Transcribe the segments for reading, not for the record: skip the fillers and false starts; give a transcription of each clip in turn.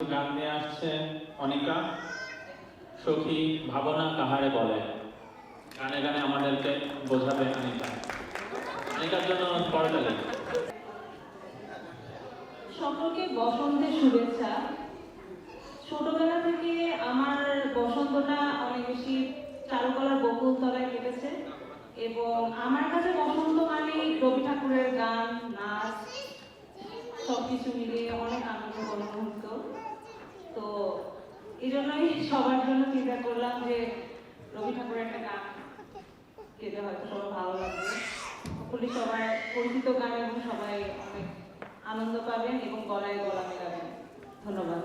গান নিয়ে আসছে অনিকা। সখী ভাবনা কাহারে বলে, গানে গানে আমাদেরকে বোঝাবে অনিকা। অনিকার জন্য করতালি। সকলকে বসন্তের শুভেচ্ছা। ছোটবেলা থেকে আমার বসন্তটা অনেক বেশি চারুকলার বকুল তলায় কেটেছে এবং আমার কাছে বসন্ত মানে রবি ঠাকুরের গান, নাচ সবকিছু মিলিয়ে অনেক আনন্দঘন মুহূর্ত। তো এই জন্যই সবার জন্য চিন্তা করলাম যে রবি ঠাকুরের একটা গান গেলে হয়তো সবার ভালো লাগবে। হopefully সবাই পরিচিত গান এবং সবাই অনেক আনন্দ পাবেন এবং গলায় গলা মেলাবেন। ধন্যবাদ।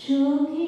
সুখী